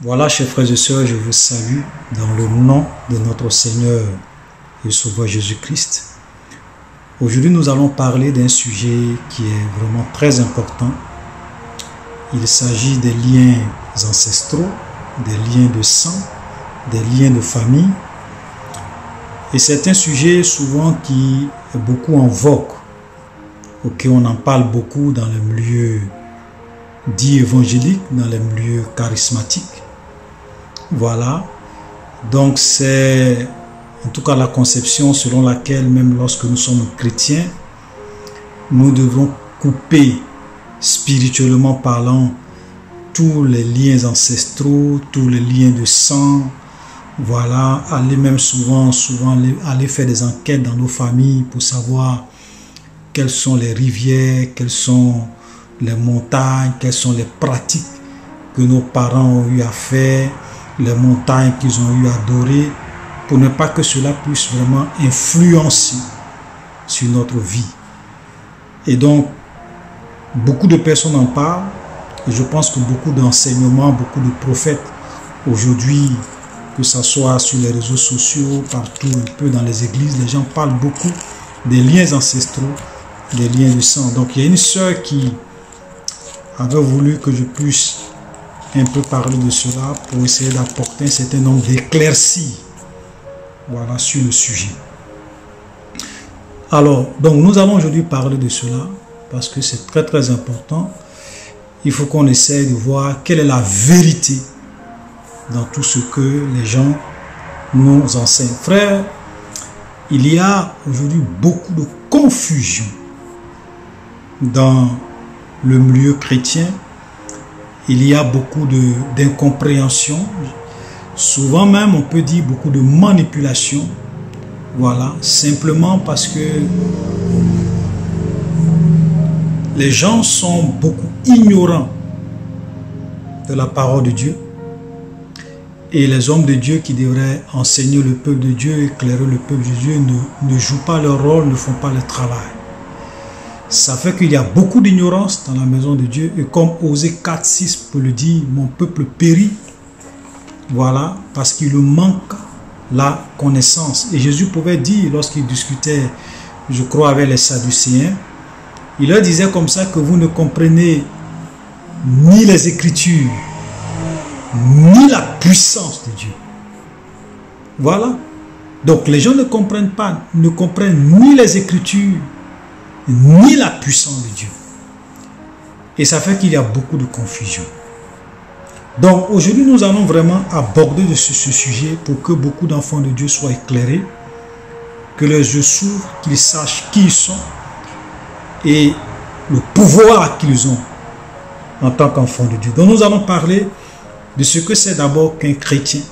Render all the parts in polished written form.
Voilà, chers frères et sœurs, je vous salue dans le nom de notre Seigneur et Sauveur Jésus-Christ. Aujourd'hui, nous allons parler d'un sujet qui est vraiment très important. Il s'agit des liens ancestraux, des liens de sang, des liens de famille. Et c'est un sujet souvent qui est beaucoup en vogue, auquel on en parle beaucoup dans les milieux dits évangéliques, dans les milieux charismatiques. Voilà, donc c'est en tout cas la conception selon laquelle même lorsque nous sommes chrétiens, nous devons couper spirituellement parlant tous les liens ancestraux, tous les liens de sang. Voilà, aller même souvent aller faire des enquêtes dans nos familles pour savoir quelles sont les rivières, quelles sont les montagnes, quelles sont les pratiques que nos parents ont eu à faire, les montagnes qu'ils ont eu à adorer, pour ne pas que cela puisse vraiment influencer sur notre vie. Et donc, beaucoup de personnes en parlent, et je pense que beaucoup d'enseignements, beaucoup de prophètes aujourd'hui, que ce soit sur les réseaux sociaux, partout, un peu dans les églises, les gens parlent beaucoup des liens ancestraux, des liens de sang. Donc, il y a une sœur qui avait voulu que je puisse un peu parler de cela pour essayer d'apporter un certain nombre d'éclaircies, voilà, sur le sujet. Alors, donc nous allons aujourd'hui parler de cela parce que c'est très très important. Il faut qu'on essaie de voir quelle est la vérité dans tout ce que les gens nous enseignent. Frère, il y a aujourd'hui beaucoup de confusion dans le milieu chrétien. Il y a beaucoup d'incompréhension, souvent même on peut dire beaucoup de manipulation, voilà, simplement parce que les gens sont beaucoup ignorants de la parole de Dieu et les hommes de Dieu qui devraient enseigner le peuple de Dieu, éclairer le peuple de Dieu ne jouent pas leur rôle, ne font pas le travail. Ça fait qu'il y a beaucoup d'ignorance dans la maison de Dieu. Et comme Osée 4,6 peut le dire, mon peuple périt. Voilà, parce qu'il lui manque la connaissance. Et Jésus pouvait dire, lorsqu'il discutait, je crois, avec les Sadducéens, il leur disait comme ça que vous ne comprenez ni les Écritures, ni la puissance de Dieu. Voilà. Donc les gens ne comprennent pas, ne comprennent ni les Écritures, ni la puissance de Dieu. Et ça fait qu'il y a beaucoup de confusion. Donc aujourd'hui, nous allons vraiment aborder ce sujet pour que beaucoup d'enfants de Dieu soient éclairés, que leurs yeux s'ouvrent, qu'ils sachent qui ils sont et le pouvoir qu'ils ont en tant qu'enfants de Dieu. Donc nous allons parler de ce que c'est d'abord qu'un chrétien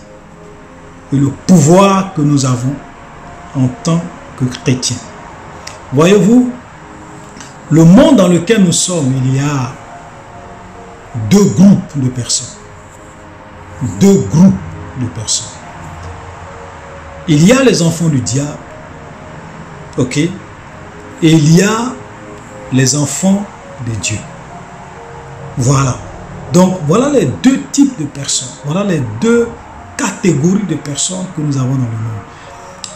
et le pouvoir que nous avons en tant que chrétiens. Voyez-vous, le monde dans lequel nous sommes, il y a deux groupes de personnes. Deux groupes de personnes. Il y a les enfants du diable, ok, et il y a les enfants de Dieu. Voilà. Donc, voilà les deux types de personnes. Voilà les deux catégories de personnes que nous avons dans le monde.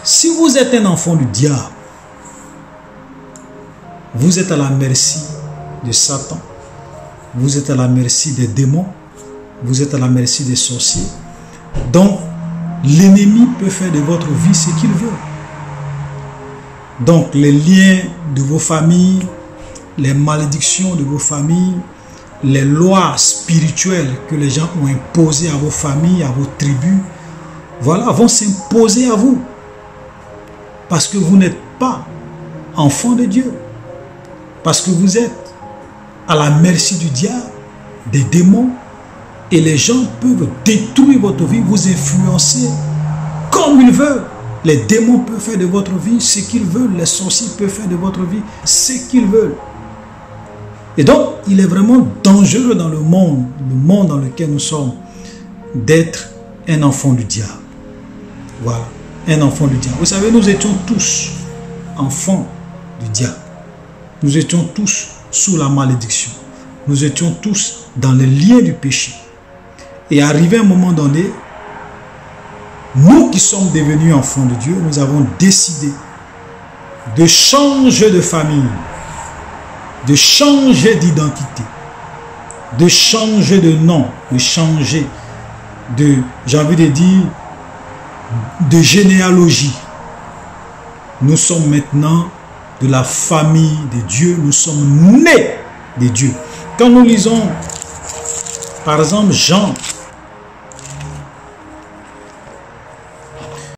Si vous êtes un enfant du diable, vous êtes à la merci de Satan, vous êtes à la merci des démons, vous êtes à la merci des sorciers. Donc, l'ennemi peut faire de votre vie ce qu'il veut. Donc, les liens de vos familles, les malédictions de vos familles, les lois spirituelles que les gens ont imposées à vos familles, à vos tribus, voilà, vont s'imposer à vous. Parce que vous n'êtes pas enfant de Dieu. Parce que vous êtes à la merci du diable, des démons, et les gens peuvent détruire votre vie, vous influencer comme ils veulent. Les démons peuvent faire de votre vie ce qu'ils veulent, les sorciers peuvent faire de votre vie ce qu'ils veulent. Et donc, il est vraiment dangereux dans le monde dans lequel nous sommes, d'être un enfant du diable. Voilà, un enfant du diable. Vous savez, nous étions tous enfants du diable. Nous étions tous sous la malédiction. Nous étions tous dans les liens du péché. Et arrivé à un moment donné, nous qui sommes devenus enfants de Dieu, nous avons décidé de changer de famille, de changer d'identité, de changer de nom, de changer de, j'ai envie de dire, de généalogie. Nous sommes maintenant de la famille de Dieu, nous sommes nés de Dieu. Quand nous lisons, par exemple, Jean